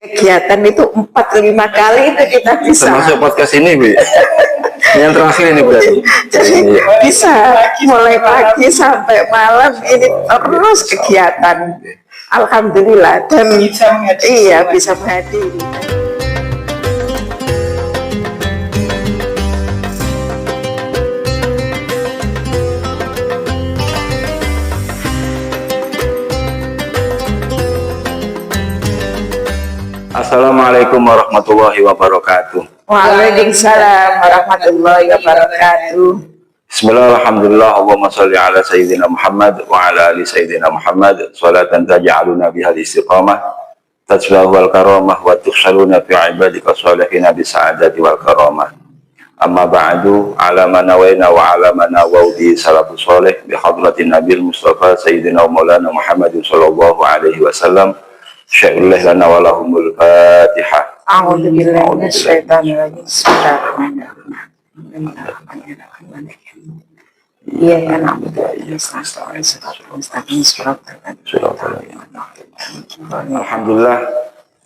kegiatan itu 4-5 kali itu kita bisa. Termasuk podcast ini, Bu. Yang terakhir ini berarti. Jadi bisa mulai pagi sampai malam ini terus kegiatan. Alhamdulillah, dan iya bisa menghadiri. Assalamualaikum warahmatullahi wabarakatuh. Waalaikumsalam warahmatullahi wabarakatuh. Bismillah, alhamdulillah, Allahumma salli ala Sayyidina Muhammad wa ala ali Sayyidina Muhammad salatan taj'aluna bihal istiqamah tajlahu wal karamah wa tukhshaluna fi ibadika sholihina bisa'adati wal karamah. Amma ba'du, ala manawayna wa ala manawawdi salatu sholih bi hadratin Nabil Mustafa Sayyidina Maulana Muhammadin sallallahu alaihi wasallam. Syai'ullah lana wa lahumul Fatihah. A'udzu billahi minasyaitonir rajim. Bismillahirrahmanirrahim. Iya ya na'budu wa Alhamdulillah,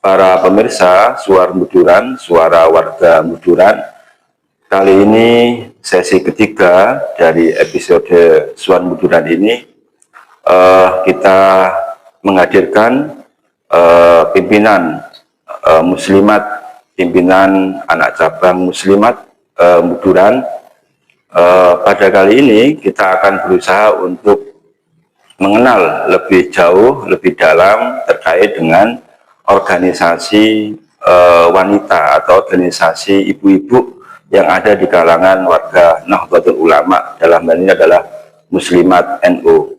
para pemirsa Suara Muduran, suara warga Muduran. Kali ini sesi ketiga dari episode Suara Muduran ini, kita menghadirkan pimpinan muslimat, pimpinan anak cabang muslimat Muduran. Pada kali ini kita akan berusaha untuk mengenal lebih jauh, lebih dalam terkait dengan organisasi wanita atau organisasi ibu-ibu yang ada di kalangan warga Nahdlatul Ulama, dalam hal ini adalah Muslimat NU.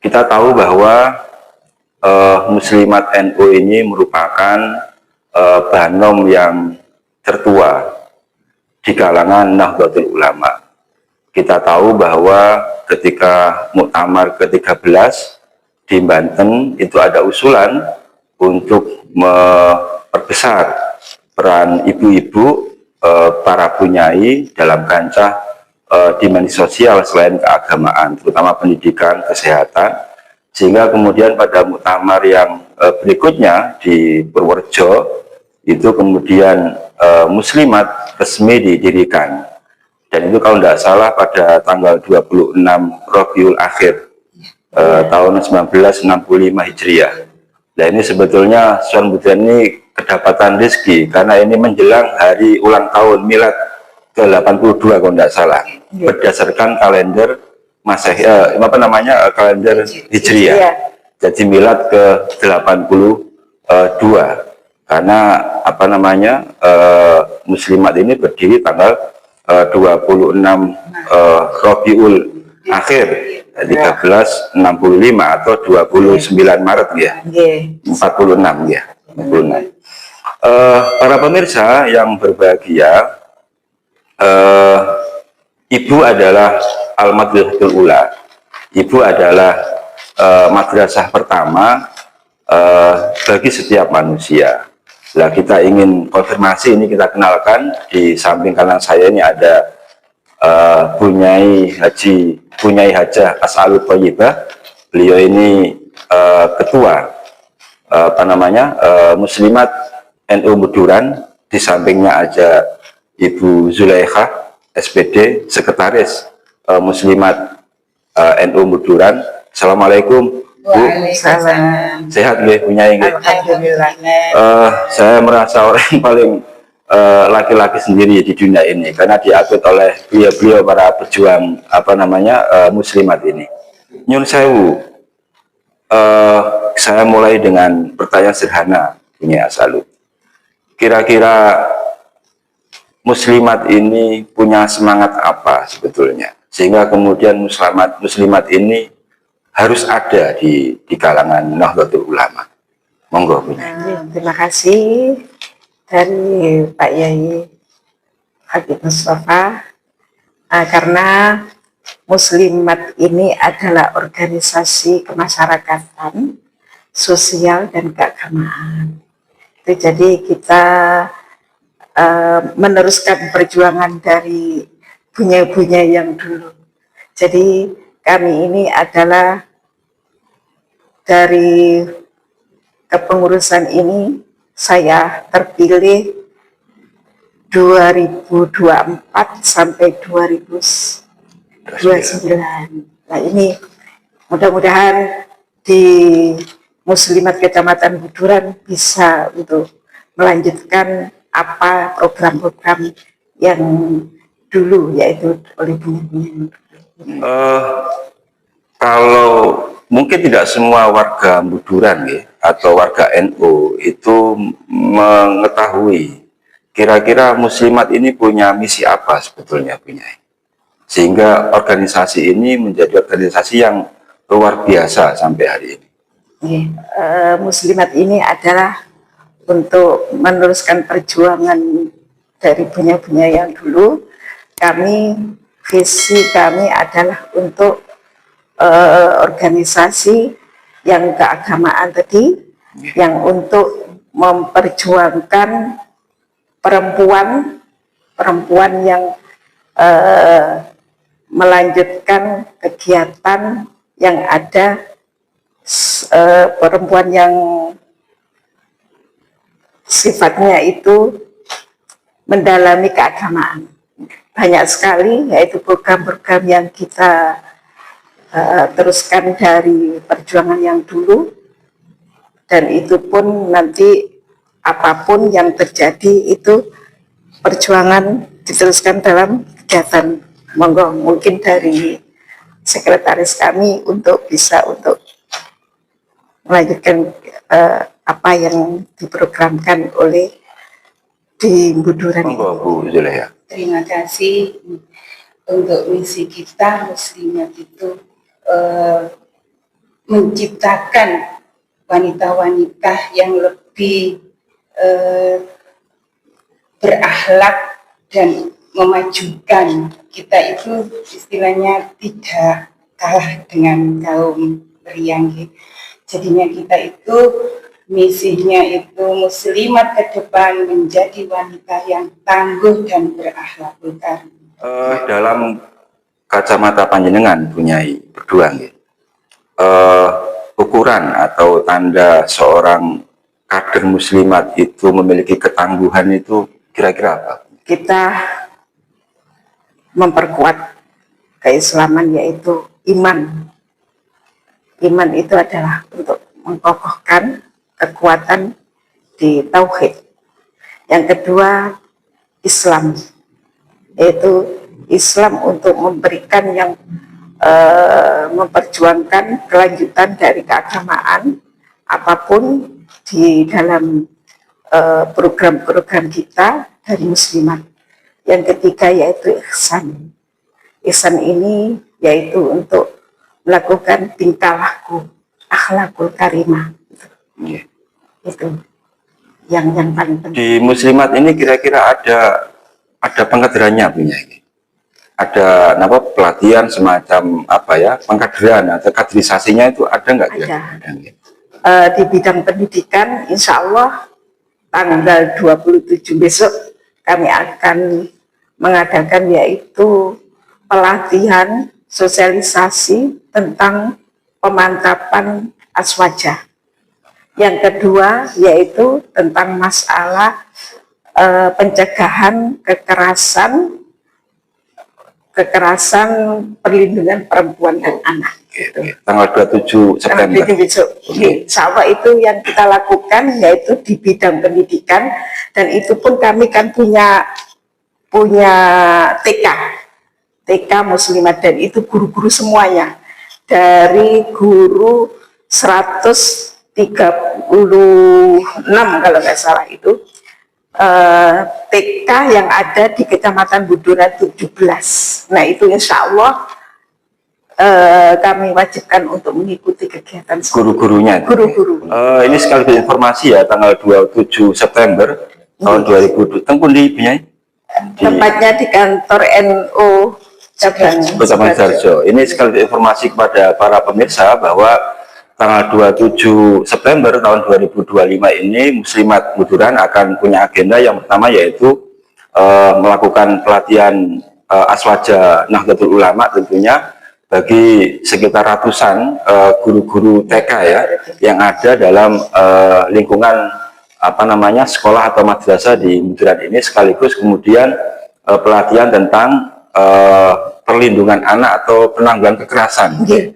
Kita tahu bahwa Muslimat NU ini merupakan banom yang tertua di kalangan Nahdlatul Ulama. Kita tahu bahwa ketika Muktamar ke-13 di Banten itu ada usulan untuk memperbesar peran ibu-ibu, para bunyai dalam kancah dimensi sosial selain keagamaan, terutama pendidikan, kesehatan. Sehingga kemudian pada muktamar yang berikutnya di Purworejo itu kemudian Muslimat resmi didirikan, dan itu kalau tidak salah pada tanggal 26 Rabiul Akhir tahun 1965 Hijriah. Nah, ini sebetulnya Suara Muduran ini kedapatan rezeki karena ini menjelang hari ulang tahun milad ke-82 kalau tidak salah, berdasarkan kalender Masehi, kalender Hijriah. Jadi milad ke-82 karena Muslimat ini berdiri tanggal 26 Rabiul Akhir 1365 atau 29 Maret ya. 46 ya. 46. Para pemirsa yang berbahagia, ibu adalah Al-Madrasatul Ula. Ibu adalah madrasah pertama bagi setiap manusia. Nah, kita ingin konfirmasi, ini kita kenalkan. Di samping kanan saya ini ada Bunyai Hajah As'alul Thayyibah. Beliau ini ketua Muslimat NU Muduran. Di sampingnya ada Ibu Zulaikha SPD, sekretaris Muslimat NU Muduran. Assalamualaikum, Bu. Waalaikumsalam. Sehat nggih, Bunyai nggih? Alhamdulillah. Saya merasa orang yang paling laki-laki sendiri di dunia ini karena diakui oleh beliau para pejuang muslimat ini. Nyun sewu, saya mulai dengan pertanyaan sederhana, Bunyai As'alul. Kira-kira muslimat ini punya semangat apa sebetulnya sehingga kemudian muslimat ini harus ada di kalangan Nahdlatul Ulama? Monggo, Bunyai. Terima kasih dari Pak Yai Habib Mustafa, karena Muslimat ini adalah organisasi kemasyarakatan, sosial dan keagamaan. Jadi kita meneruskan perjuangan dari bunyai-bunyai yang dulu. Jadi kami ini adalah dari kepengurusan ini saya terpilih 2024 sampai 2029. Nah ini mudah-mudahan di Muslimat Kecamatan Buduran bisa untuk melanjutkan apa program-program yang dulu, yaitu oleh bunyi-bunyi. Kalau mungkin tidak semua warga Buduran ya, atau warga NU itu mengetahui kira-kira Muslimat ini punya misi apa sebetulnya punya, sehingga organisasi ini menjadi organisasi yang luar biasa sampai hari ini. Muslimat ini adalah untuk meneruskan perjuangan dari punya-punya yang dulu. Visi kami adalah untuk organisasi yang keagamaan tadi, yang untuk memperjuangkan perempuan yang melanjutkan kegiatan yang ada, perempuan yang sifatnya itu mendalami keagamaan. Banyak sekali, yaitu program-program yang kita teruskan dari perjuangan yang dulu, dan itu pun nanti apapun yang terjadi itu perjuangan diteruskan dalam kegiatan. Monggo mungkin dari sekretaris kami untuk bisa untuk melanjutkan apa yang diprogramkan oleh di Buduran. Monggo Bu Zulaiha. Terima kasih. Untuk misi kita Muslimat itu menciptakan wanita-wanita yang lebih berakhlak dan memajukan. Kita itu istilahnya tidak kalah dengan kaum pria. Jadinya kita itu misinya itu Muslimat ke depan menjadi wanita yang tangguh dan berakhlakul karim. Dalam kacamata panjenengan punyai berdua, ukuran atau tanda seorang kader Muslimat itu memiliki ketangguhan itu kira-kira apa? Kita memperkuat keislaman, yaitu iman. Iman itu adalah untuk mengokohkan kekuatan di tauhid. Yang kedua, Islam, yaitu Islam untuk memberikan yang memperjuangkan kelanjutan dari keagamaan apapun di dalam program-program kita dari Muslimat. Yang ketiga yaitu ihsan. Ihsan ini yaitu untuk melakukan tingkah laku akhlakul karimah. Itu yang paling penting. Di Muslimat ini kira-kira ada pengkaderannya punya ini. Ada pelatihan semacam apa ya, pengkaderan atau kaderisasinya itu ada nggak kira-kira? Di bidang pendidikan insya Allah tanggal 27 besok kami akan mengadakan yaitu pelatihan sosialisasi tentang pemantapan aswaja. Yang kedua yaitu tentang masalah pencegahan kekerasan perlindungan perempuan dan anak. Tanggal 27 September. Insya Allah itu yang kita lakukan yaitu di bidang pendidikan, dan itu pun kami kan punya TK Muslimat, dan itu guru-guru semuanya dari guru 136 kalau nggak salah itu TK yang ada di Kecamatan Buduran 17. Nah itu insya Allah kami wajibkan untuk mengikuti kegiatan guru-gurunya. Guru-guru. Ini sekaligus informasi ya, tanggal 27 September tahun 2020. Tengku di Binyai? Tempatnya di kantor NU Cabang Sidoarjo. Ini sekaligus informasi kepada para pemirsa bahwa tanggal 27 September tahun 2025 ini Muslimat Buduran akan punya agenda yang pertama yaitu melakukan pelatihan aswaja Nahdlatul Ulama tentunya bagi sekitar ratusan guru-guru TK ya yang ada dalam lingkungan apa namanya sekolah atau madrasah di Buduran ini, sekaligus kemudian pelatihan tentang perlindungan anak atau penanggulangan kekerasan.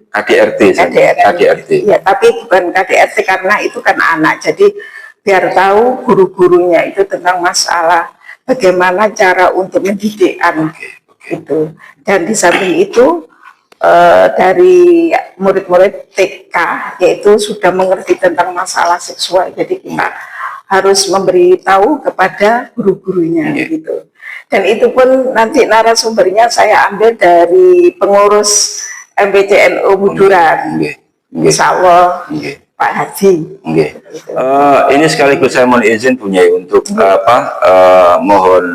KDRT, KDRT. Ya, tapi bukan KDRT karena itu kan anak. Jadi biar tahu guru-gurunya itu tentang masalah bagaimana cara untuk mendidik anak itu. Dan di samping itu dari murid-murid TK yaitu sudah mengerti tentang masalah seksual. Jadi kita harus memberitahu kepada guru-gurunya gitu. Dan itu pun nanti narasumbernya saya ambil dari pengurus MPCNU Buduran, Insya Allah Pak Haji. Ini sekaligus saya mohon izin punya untuk mohon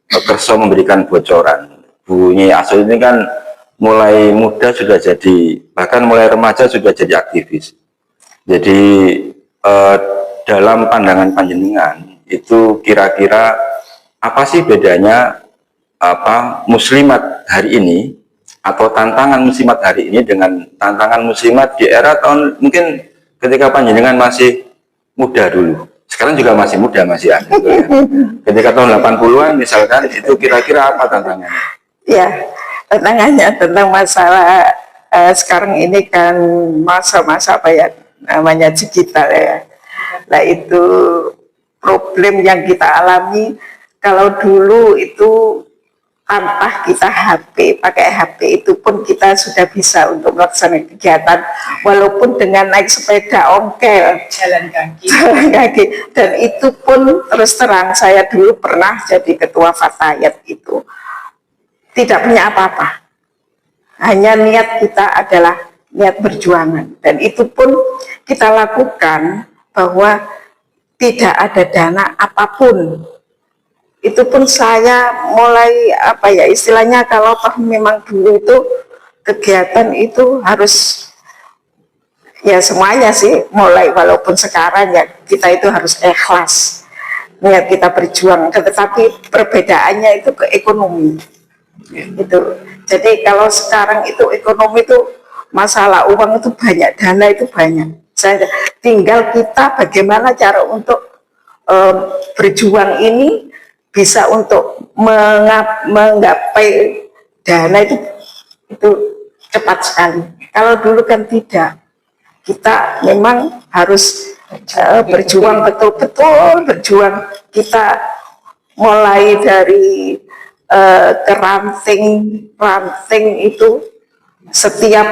kerso memberikan bocoran. Bu Nyai Asol ini kan mulai muda sudah jadi, bahkan mulai remaja sudah jadi aktivis. Jadi dalam pandangan panjenengan itu kira-kira apa sih bedanya muslimat hari ini atau tantangan muslimat hari ini dengan tantangan muslimat di era tahun mungkin ketika panjenengan masih muda dulu. Sekarang juga masih muda, masih ada gitu ya. Ketika tahun 80-an misalkan, itu kira-kira apa tantangannya? Ya, tantangannya tentang masalah sekarang ini kan masa-masa apa ya namanya digital ya. Nah itu problem yang kita alami. Kalau dulu itu tanpa kita pakai HP itu pun kita sudah bisa untuk melaksanakan kegiatan walaupun dengan naik sepeda ongkel, jalan kaki. Dan itu pun terus terang saya dulu pernah jadi ketua Fatayat itu tidak punya apa-apa, hanya niat kita adalah niat berjuangan, dan itu pun kita lakukan bahwa tidak ada dana apapun. Itu pun saya mulai apa ya istilahnya, kalau memang dulu itu kegiatan itu harus ya semuanya sih mulai, walaupun sekarang ya kita itu harus ikhlas niat kita berjuang, tetapi perbedaannya itu ke ekonomi itu. Jadi kalau sekarang itu ekonomi itu masalah uang itu banyak, dana itu banyak, saya tinggal kita bagaimana cara untuk berjuang ini bisa untuk menggapai dana itu cepat sekali. Kalau dulu kan tidak, kita memang harus berjuang betul-betul berjuang. Kita mulai dari ranting itu setiap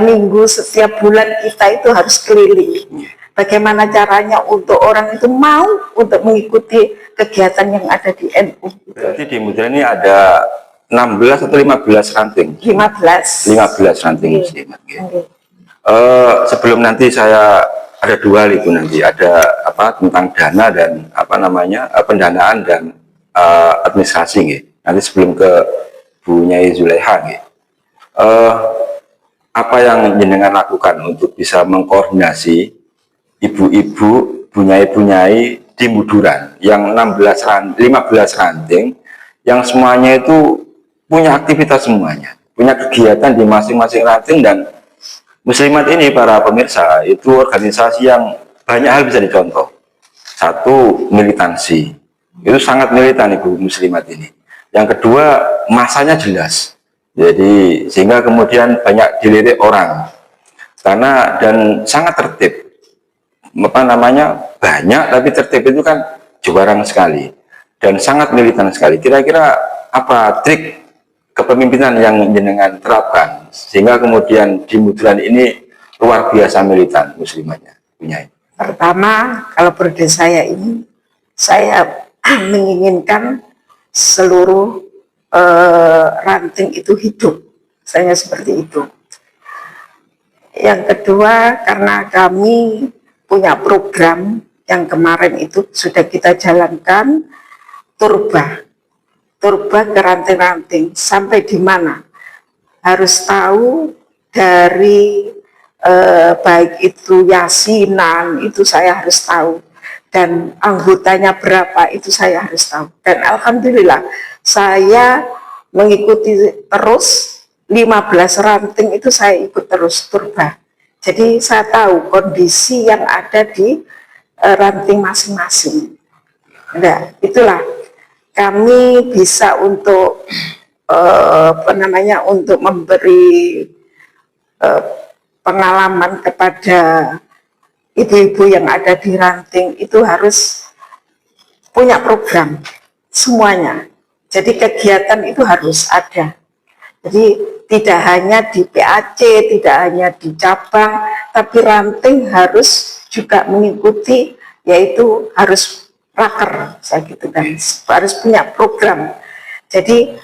minggu, setiap bulan kita itu harus keliling. Bagaimana caranya untuk orang itu mau untuk mengikuti kegiatan yang ada di NU. Berarti di Buduran ini ada 16 atau 15 ranting? 15 ranting muslimat. Sebelum nanti saya ada dua itu nanti ada tentang dana dan pendanaan dan administrasi gitu. Nanti sebelum ke Bu Nyai Zulaiha gitu. Apa yang jenengan lakukan untuk bisa mengkoordinasi ibu-ibu, bunyai-bunyai di Buduran yang 15 ranting yang semuanya itu punya aktivitas semuanya, punya kegiatan di masing-masing ranting. Dan muslimat ini para pemirsa itu organisasi yang banyak hal bisa dicontoh. Satu, militansi, itu sangat militan ibu muslimat ini. Yang kedua, masanya jelas, jadi sehingga kemudian banyak dilirik orang karena dan sangat tertib. Banyak tapi tertib itu kan jarang sekali dan sangat militan sekali. Kira-kira apa trik kepemimpinan yang jenengan terapkan sehingga kemudian di Buduran ini luar biasa militan muslimatnya? Pertama, kalau periode saya ini, saya menginginkan seluruh ranting itu hidup, saya seperti itu. Yang kedua, karena kami punya program yang kemarin itu sudah kita jalankan, turba ke ranting-ranting sampai di mana harus tahu dari baik itu yasinan itu saya harus tahu, dan anggotanya berapa itu saya harus tahu. Dan alhamdulillah saya mengikuti terus 15 ranting itu saya ikut terus turba. Jadi saya tahu kondisi yang ada di ranting masing-masing. Nah, itulah kami bisa untuk untuk memberi pengalaman kepada ibu-ibu yang ada di ranting itu harus punya program semuanya. Jadi kegiatan itu harus ada. Jadi tidak hanya di PAC, tidak hanya di cabang, tapi ranting harus juga mengikuti, yaitu harus raker, saya gitu kan, harus punya program. Jadi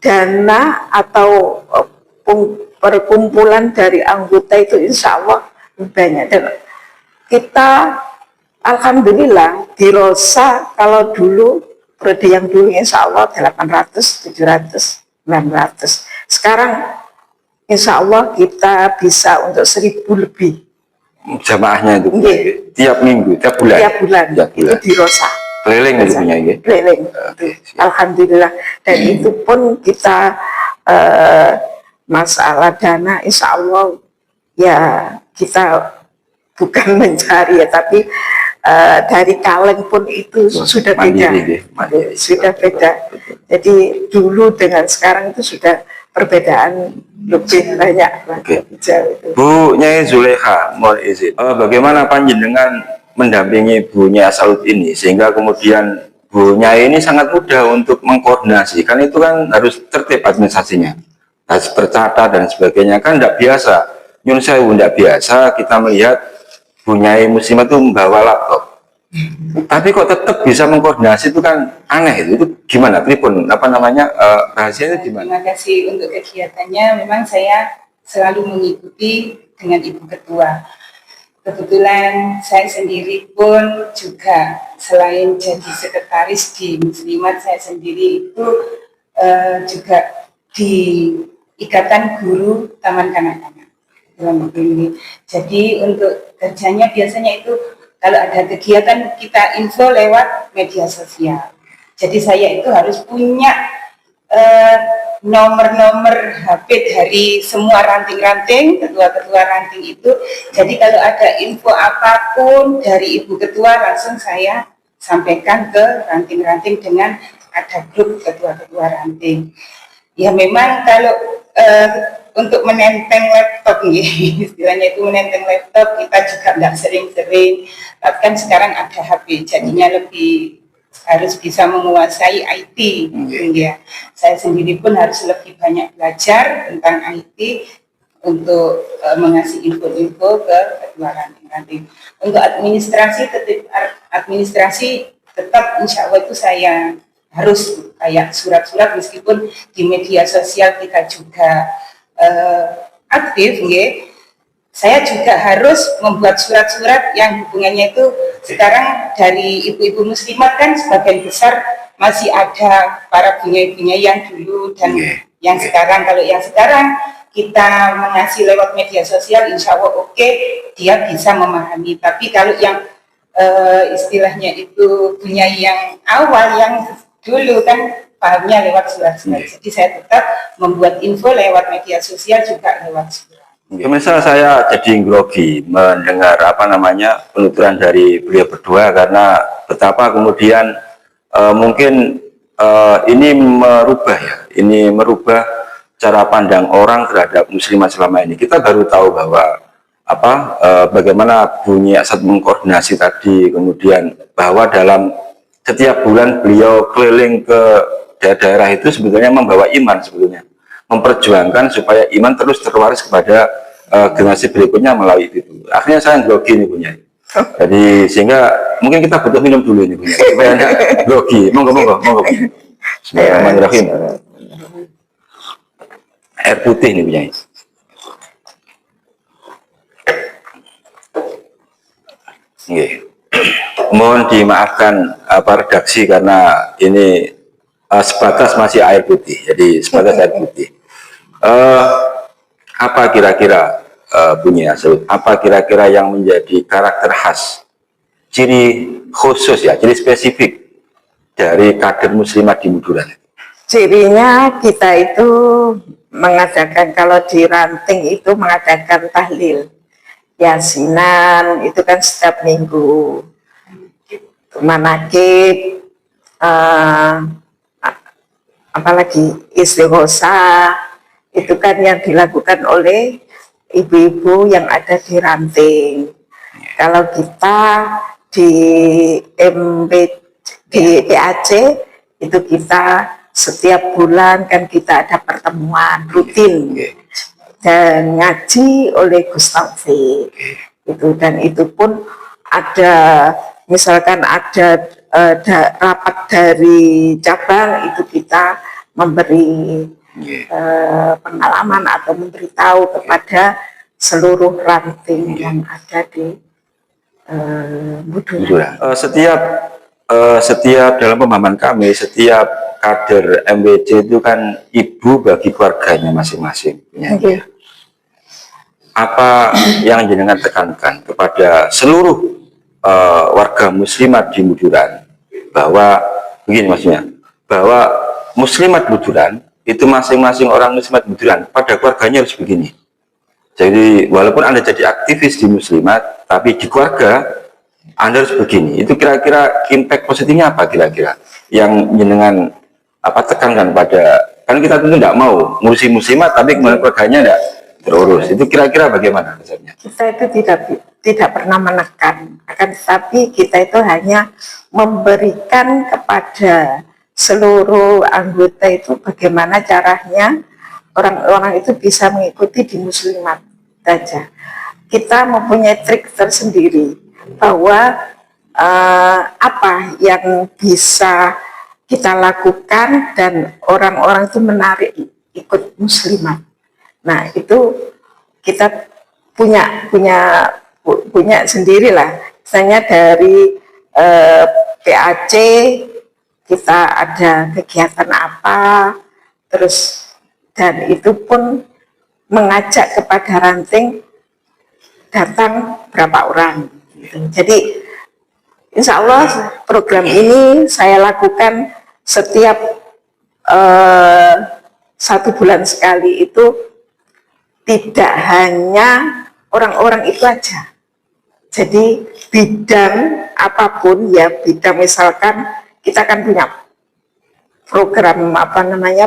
dana atau perkumpulan dari anggota itu insya Allah banyak. Dan kita alhamdulillah di Rosa kalau dulu periode yang dulu insya Allah 800, 700, 900. Sekarang insya Allah kita bisa untuk 1000 lebih. Jamaahnya itu tiap minggu, tiap bulan. Tiap bulan. Itu di Rosa. Keliling itu punya ya. Keliling. Alhamdulillah. Dan itu pun kita masalah dana insya Allah ya kita bukan mencari ya, tapi dari kaleng pun itu sudah beda. Sudah beda. Jadi dulu dengan sekarang itu sudah perbedaan lebih banyak. Bu Nyai Zulekha, mohon izin. Bagaimana panjenengan mendampingi Bu Nyai Saud ini sehingga kemudian Bu Nyai ini sangat mudah untuk mengkoordinasi, kan itu kan harus tertib administrasinya, harus tercatat dan sebagainya, kan tidak biasa. Nyun sewu, tidak biasa kita melihat Bu Nyai Muslimah itu membawa laptop, tapi kok tetap bisa mengkoordinasi, itu kan aneh. Itu gimana? Tribun rahasianya gimana? Terima kasih untuk kegiatannya. Memang saya selalu mengikuti dengan Ibu Ketua. Kebetulan saya sendiri pun juga selain jadi sekretaris di Muslimat, saya sendiri itu juga di Ikatan Guru Taman Kanak-Kanak dalam ini. Jadi untuk kerjanya biasanya itu kalau ada kegiatan kita info lewat media sosial. Jadi saya itu harus punya nomor-nomor HP dari semua ranting-ranting, ketua-ketua ranting itu. Jadi kalau ada info apapun dari Ibu Ketua langsung saya sampaikan ke ranting-ranting dengan ada grup ketua-ketua ranting. Ya memang kalau untuk menenteng laptop nih, istilahnya itu menenteng laptop kita juga nggak sering-sering. Tapi kan sekarang ada HP, jadinya lebih harus bisa menguasai IT. Ya. Saya sendiri pun harus lebih banyak belajar tentang IT untuk mengasih info-info ke ketua ranting-ranting. Untuk administrasi tetap insya Allah itu saya harus kayak surat-surat, meskipun di media sosial kita juga aktif, ya. Saya juga harus membuat surat-surat yang hubungannya itu sekarang dari ibu-ibu muslimat kan sebagian besar masih ada para bunyai-bunyai yang dulu dan yang sekarang. Kalau yang sekarang kita mengasih lewat media sosial, insya Allah oke, dia bisa memahami. Tapi kalau yang istilahnya itu bunyai yang awal, yang dulu kan pahamnya lewat surat-surat. Jadi saya tetap membuat info lewat media sosial juga lewat surat. Pemirsa, saya jadi grogi mendengar penuturan dari beliau berdua, karena betapa kemudian mungkin ini merubah cara pandang orang terhadap muslimah selama ini. Kita baru tahu bahwa bagaimana bunyi saat mengkoordinasi tadi, kemudian bahwa dalam setiap bulan beliau keliling ke daerah itu sebetulnya membawa iman, sebetulnya memperjuangkan supaya iman terus terwaris kepada generasi berikutnya melalui itu. Akhirnya saya grogi nih punya. Jadi sehingga mungkin kita butuh minum dulu ini punya supaya grogi. Monggo. Bismillahirrahmanirrahim. Air putih nih punya. Mohon dimaafkan redaksi karena ini sebatas masih air putih, jadi sebatas air putih. Apa kira-kira punya apa kira-kira yang menjadi karakter khas, ciri khusus ya, ciri spesifik dari kader muslimat di Muduran? Cirinya kita itu mengadakan, kalau di ranting itu mengadakan tahlil, yasinan itu kan setiap minggu. manakib, apalagi istighosa, itu kan yang dilakukan oleh ibu-ibu yang ada di ranting. Kalau kita di PAC itu kita setiap bulan kan kita ada pertemuan rutin dan ngaji oleh Gus Taufik itu, dan itu pun ada misalkan ada rapat dari cabang itu kita memberi pengalaman atau memberitahu kepada seluruh ranting yang ada di Buduran. Setiap dalam pemahaman kami, setiap kader MWC itu kan ibu bagi keluarganya masing-masing. Apa yang jenengan tekankan kepada seluruh warga muslimat di Buduran, bahwa begini maksudnya, bahwa muslimat Buduran itu masing-masing orang muslimat Buduran pada keluarganya harus begini. Jadi walaupun Anda jadi aktivis di muslimat, tapi di keluarga Anda harus begini. Itu kira-kira impact positifnya apa kira-kira yang jenengan tekankan pada, kan kita tentu tidak mau ngurusi muslimat tapi kemudian keluarganya tidak terurus. Itu kira-kira bagaimana misalnya? Kita itu tidak pernah menekan, akan tetapi kita itu hanya memberikan kepada seluruh anggota itu bagaimana caranya orang-orang itu bisa mengikuti di muslimat saja. Kita mempunyai trik tersendiri bahwa apa yang bisa kita lakukan dan orang-orang itu menarik ikut muslimat. Nah itu kita punya sendirilah. Misalnya dari PAC kita ada kegiatan apa, terus dan itu pun mengajak kepada ranting datang berapa orang. Jadi insya Allah program ini saya lakukan setiap 1 bulan sekali, itu tidak hanya orang-orang itu aja. Jadi bidang apapun ya, bidang misalkan kita kan punya program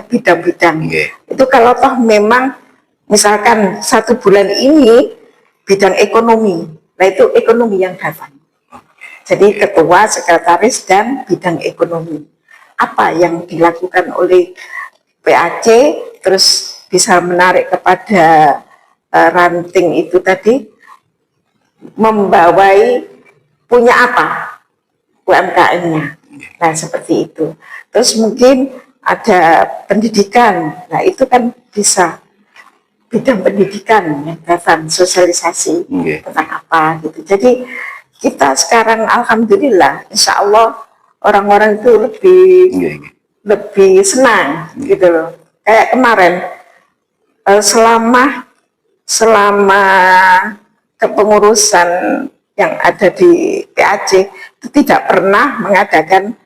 bidang-bidang. Itu kalau toh memang misalkan 1 bulan ini bidang ekonomi, nah itu ekonomi yang datang. Jadi ketua, sekretaris, dan bidang ekonomi. Apa yang dilakukan oleh PAC terus bisa menarik kepada ranting itu tadi, membawai punya apa UMKM-nya. Nah seperti itu. Terus mungkin ada pendidikan, nah itu kan bisa bidang pendidikan yang datang, sosialisasi tentang apa gitu. Jadi kita sekarang alhamdulillah insya Allah orang-orang itu lebih senang gitu loh. Kayak kemarin selama kepengurusan yang ada di PAC itu tidak pernah mengadakan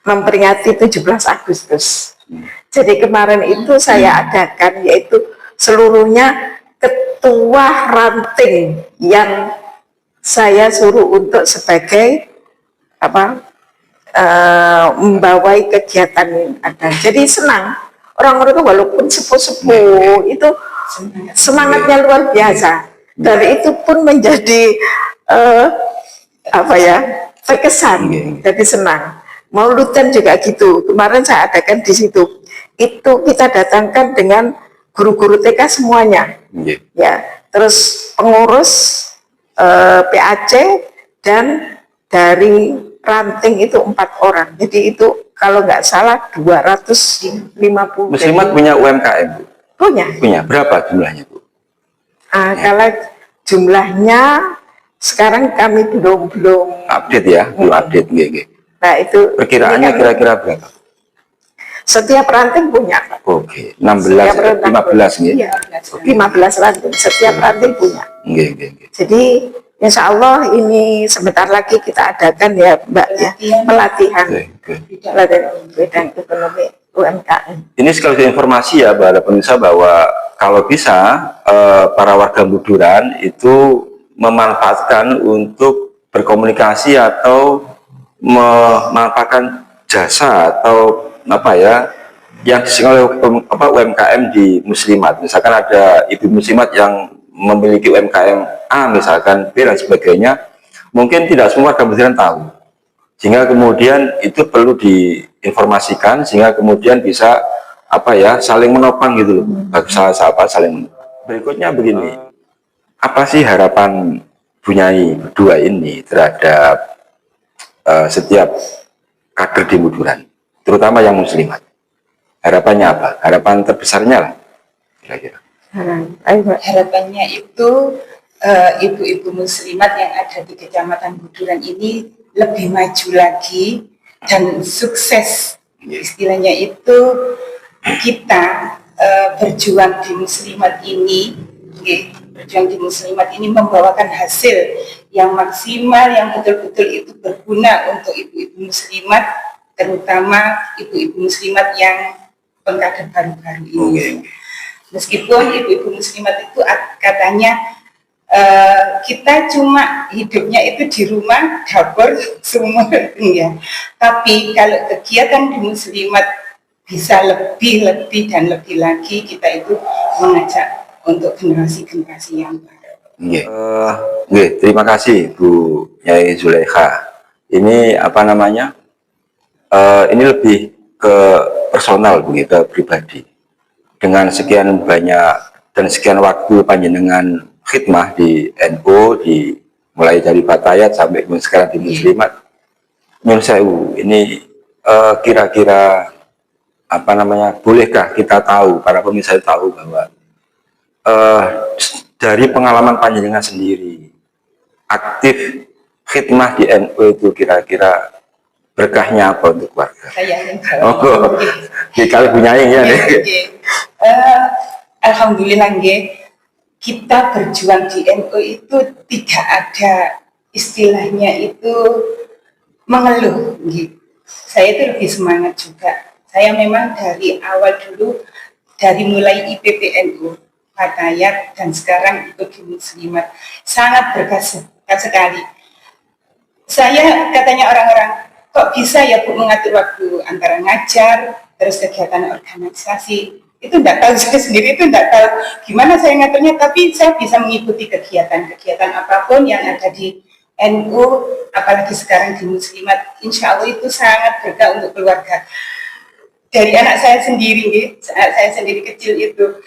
memperingati 17 Agustus. Jadi kemarin itu saya adakan, yaitu seluruhnya ketua ranting yang saya suruh untuk sebagai membawai kegiatan yang ada. Jadi senang orang-orang itu walaupun sepuh-sepuh itu semangatnya luar biasa, dan itu pun menjadi terkesan, jadi senang. Mauludan juga gitu, kemarin saya adakan di situ. Itu kita datangkan dengan guru-guru TK semuanya, ya. Terus pengurus PAC dan dari ranting itu 4 orang. Jadi itu kalau nggak salah 250. Muslimat punya UMKM, Bu? Punya. Berapa jumlahnya, Bu? Kalau jumlahnya sekarang kami belum update ya, belum update. Nah itu perkiraannya kira-kira berapa? Setiap ranting punya. Oke, 15 nih. Iya, 15 ranting. Setiap ranting punya. Jadi insya Allah ini sebentar lagi kita adakan ya Mbak ya, pelatihan bidang ekonomi UMKM. Ini sekaligus informasi ya pada pemirsa bahwa kalau bisa para warga Buduran itu memanfaatkan untuk berkomunikasi atau memanfaatkan jasa atau apa ya yang disinggung oleh UMKM di muslimat. Misalkan ada ibu muslimat yang memiliki UMKM A misalkan B dan sebagainya, mungkin tidak semua kementerian tahu, sehingga kemudian itu perlu diinformasikan sehingga kemudian bisa apa ya saling menopang gitu loh, sahabat saling menopang. Berikutnya begini, apa sih harapan Bunyai berdua ini terhadap setiap kader di Muduran, terutama yang muslimat? Harapannya apa? Harapan terbesarnya lah kira-kira. Harapannya itu ibu-ibu muslimat yang ada di Kecamatan Muduran ini lebih maju lagi dan sukses. Istilahnya itu kita berjuang di muslimat ini, berjuang di muslimat ini membawakan hasil yang maksimal, yang betul-betul itu berguna untuk ibu-ibu muslimat, terutama ibu-ibu muslimat yang pengkader baru-baru ini. Meskipun ibu-ibu muslimat itu katanya kita cuma hidupnya itu di rumah, dapur, sumur, ya. Tapi kalau kegiatan di muslimat bisa lebih dan lebih lagi, kita itu mengajak untuk generasi-generasi yang baru. Terima kasih Bu Nyai Zulaikha. Ini apa namanya? Ini lebih ke personal begitu, pribadi. Dengan sekian banyak dan sekian waktu panjenengan khidmah di NU, mulai dari Fatayat sampai sekarang di muslimat, Nyun Sewu, ini kira-kira apa namanya, bolehkah kita tahu, para pemirsa tahu bahwa dari pengalaman panjenengan sendiri aktif khidmah di NU itu kira-kira berkahnya apa untuk keluarga? Saya yang jawab. Kalau Bunyai ya nih. Alhamdulillah kita berjuang di NU itu tidak ada istilahnya itu mengeluh. Saya itu lebih semangat juga. Saya memang dari awal dulu, dari mulai IPPNU, Fatayat, dan sekarang ikut di muslimat, sangat berkah sekali. Saya katanya orang-orang, kok bisa ya Bu mengatur waktu antara ngajar, terus kegiatan organisasi, itu enggak tahu, saya sendiri itu enggak tahu gimana saya ngaturnya, tapi saya bisa mengikuti kegiatan apapun yang ada di NU, apalagi sekarang di muslimat, insya Allah itu sangat berkah untuk keluarga. Dari anak saya sendiri kecil itu,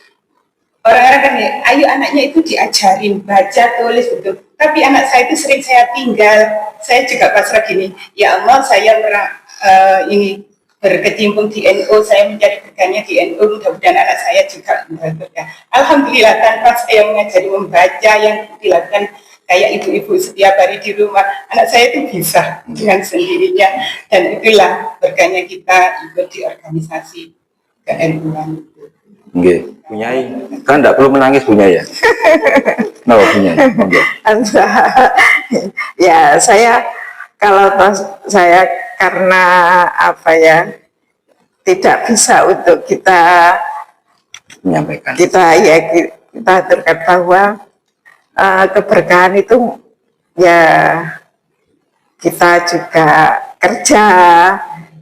orang-orang kan ya, ayo anaknya itu diajarin baca, tulis, betul. Tapi anak saya itu sering saya tinggal, saya juga pasrah gini, ya Allah saya ini berkecimpung di NU, saya mencari berkahnya di NU, mudah-mudahan anak saya juga berkah. Alhamdulillah tanpa saya mengajari membaca yang dilakukan kayak ibu-ibu setiap hari di rumah, anak saya itu bisa dengan sendirinya, dan itulah berkahnya kita ikut di organisasi ke-NU-an. Bunyai, kan tidak perlu menangis Bunyai ya? No, Bunyai. Ya saya karena apa ya, tidak bisa untuk kita menyampaikan. Kita aturkan bahwa keberkahan itu ya kita juga kerja,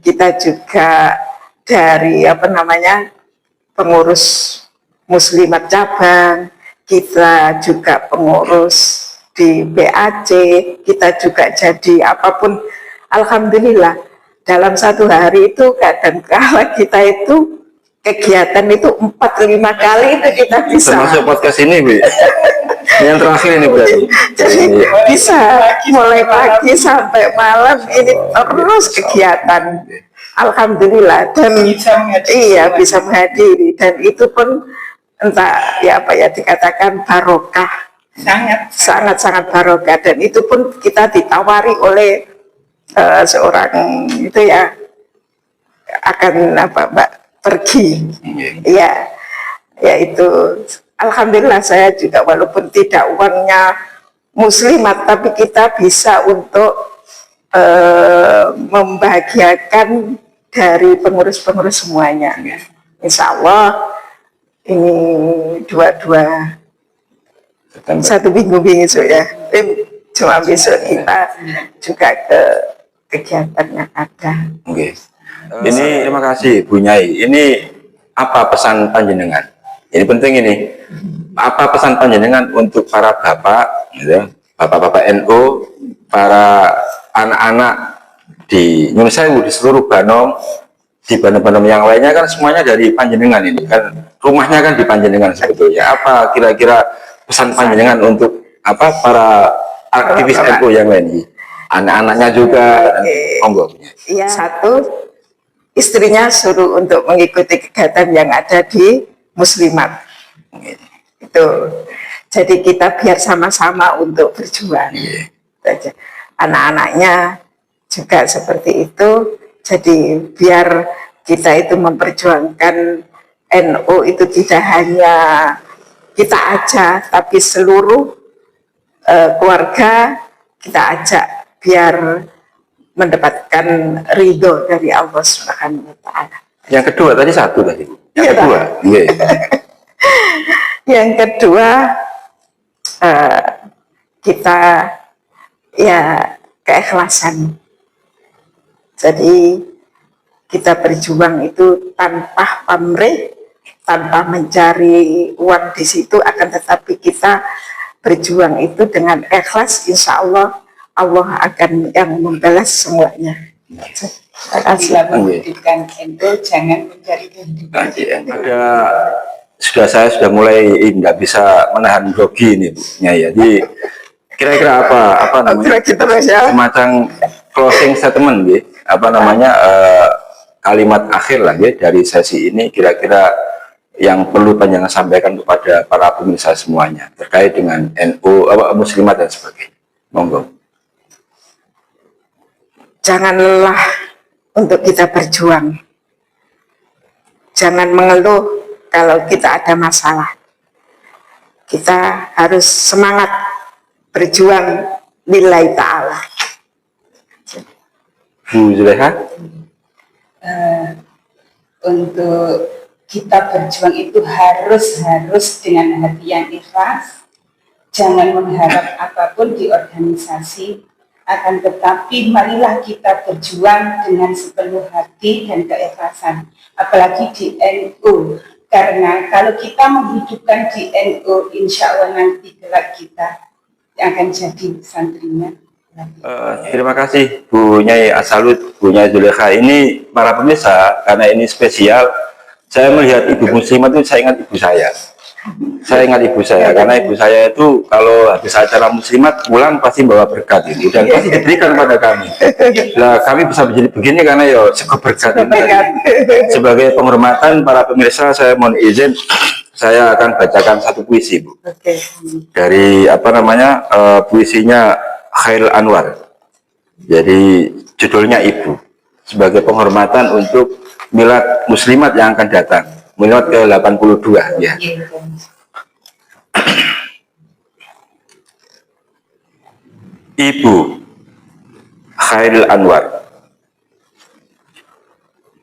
kita juga dari apa namanya pengurus muslimat cabang, kita juga pengurus di BAC, kita juga jadi apapun. Alhamdulillah dalam satu hari itu kadang-kala kita itu kegiatan itu 4-5 kali itu kita bisa. Termasuk podcast ini, Bu. Yang terakhir ini berarti. Jadi bisa mulai pagi sampai malam ini terus kegiatan. Alhamdulillah, dan bisa menghadiri, dan itu pun entah ya apa ya dikatakan barokah, sangat barokah, dan itu pun kita ditawari oleh seorang itu ya akan apa Mbak pergi, ya itu alhamdulillah saya juga walaupun tidak uangnya muslimat, tapi kita bisa untuk membahagiakan dari pengurus-pengurus semuanya. Insya Allah ini dua-dua 1 minggu besok ya. Cuma besok kita juga ke kegiatan yang ada. Oke. Ini terima kasih Bu Nyai. Ini apa pesan panjenengan? Ini penting ini. Apa pesan panjenengan untuk para bapak, gitu, bapak-bapak NU, para anak-anak di Nyun Sewu, di seluruh Banom, di Banom-Banom yang lainnya kan semuanya dari panjenengan ini kan, rumahnya kan di panjenengan sebetulnya. Apa kira-kira pesan panjenengan untuk apa para aktivis NU yang lain, anak-anaknya juga? Monggo. Iya. Satu, istrinya suruh untuk mengikuti kegiatan yang ada di Muslimat. Itu. Jadi kita biar sama-sama untuk berjuang. Anak-anaknya juga seperti itu. Jadi biar kita itu memperjuangkan NU itu tidak hanya kita aja, tapi seluruh keluarga kita ajak biar mendapatkan ridho dari Allah Subhanahu wa Ta'ala. Yang kedua tadi satu tadi. Yang Iya, kedua. Iya. Yang kedua kita ya keikhlasan. Jadi kita berjuang itu tanpa pamrih, tanpa mencari uang di situ, akan tetapi kita berjuang itu dengan ikhlas, insya Allah Allah akan yang membalas semuanya. Terima kasih. Bila membutuhkan NU, jangan mencari kehidupan. Saya sudah mulai nggak bisa menahan grogi ini Bu Nyai. Jadi kira-kira apa namanya semacam closing statement ya, apa namanya kalimat akhir lah ya dari sesi ini, kira-kira yang perlu panjenengan sampaikan kepada para pemirsa semuanya terkait dengan NU, Muslimat dan sebagainya. Monggo. Jangan lelah untuk kita berjuang. Jangan mengeluh kalau kita ada masalah. Kita harus semangat berjuang lillahi ta'ala. Bu Zuleha? Untuk kita berjuang itu harus dengan hati yang ikhlas. Jangan mengharap apapun di organisasi, akan tetapi marilah kita berjuang dengan sepenuh hati dan keikhlasan, apalagi di NU. Karena kalau kita menghidupkan di NU, insya Allah nanti kelak kita yang akan jadi santrinya. Terima kasih Bu Nyai As-Salut, Bu Nyai Zuleha. Ini para pemirsa, karena ini spesial, saya melihat Ibu Muslimat itu saya ingat ibu saya. Saya ingat ibu saya, karena ibu saya itu kalau habis acara Muslimat pulang pasti bawa berkat itu dan pasti diberikan pada kami. Nah, kami bisa menjadi begini karena ya cukup berkat ini. Sebagai penghormatan para pemirsa, saya mohon izin, saya akan bacakan satu puisi Bu. Dari apa namanya puisinya Khairul Anwar. Jadi judulnya Ibu, sebagai penghormatan untuk milad Muslimat yang akan datang. Milad ke-82 ya. Ibu Khairul Anwar.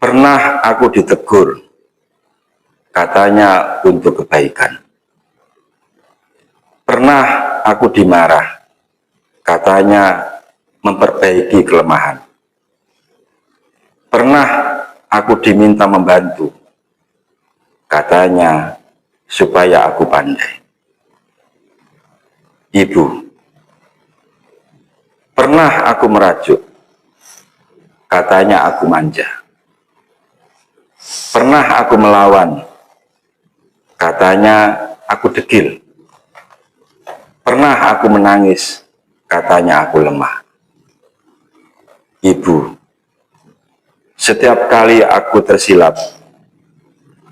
Pernah aku ditegur, katanya untuk kebaikan. Pernah aku dimarah, katanya memperbaiki kelemahan. Pernah aku diminta membantu, katanya supaya aku pandai. Ibu, pernah aku merajuk, katanya aku manja. Pernah aku melawan, katanya aku degil. Pernah aku menangis, katanya aku lemah. Ibu, setiap kali aku tersilap,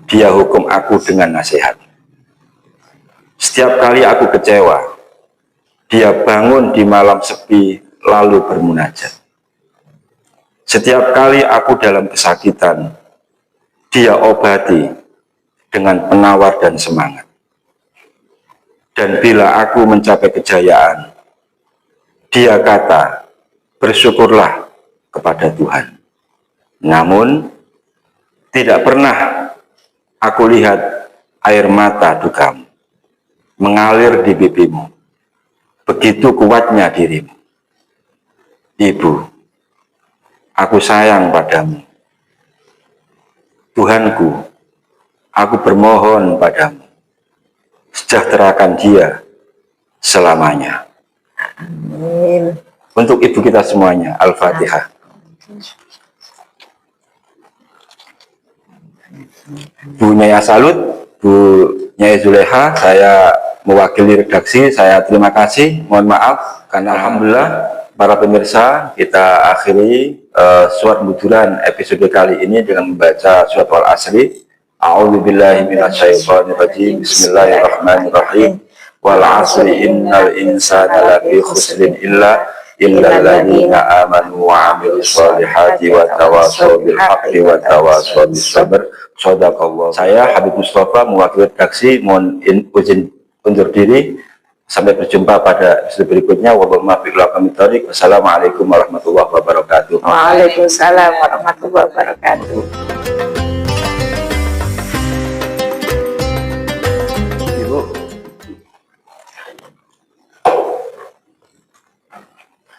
dia hukum aku dengan nasihat. Setiap kali aku kecewa, dia bangun di malam sepi lalu bermunajat. Setiap kali aku dalam kesakitan, dia obati dengan penawar dan semangat. Dan bila aku mencapai kejayaan, dia kata, bersyukurlah kepada Tuhan. Namun, tidak pernah aku lihat air mata dukamu mengalir di pipimu. begitu kuatnya dirimu. Ibu, aku sayang padamu. Tuhanku, aku bermohon padamu, sejahterakan dia selamanya. Amin. Untuk ibu kita semuanya, Al-Fatihah. Bu Nyaya Salut, Bu Nyai Zuleha, saya mewakili redaksi, saya terima kasih, mohon maaf, karena alhamdulillah para pemirsa, kita akhiri surat buduran episode kali ini dengan membaca surat Al-Asri. A'udzubillahi minasyaitonirrajim. Bismillahirrahmanirrahim. Wal 'asri innal insana lafi khusrin illa alladziina amanu wa 'amilus shalihati wa tawashaw bil haqqi wa tawashaw bis sabr. Shadaqallah. Saya Habib Mustafa mewakili redaksi, mohon izin undur diri. Sampai berjumpa pada episode berikutnya. Wassalamualaikum warahmatullahi wabarakatuh. Waalaikumsalam warahmatullahi wabarakatuh.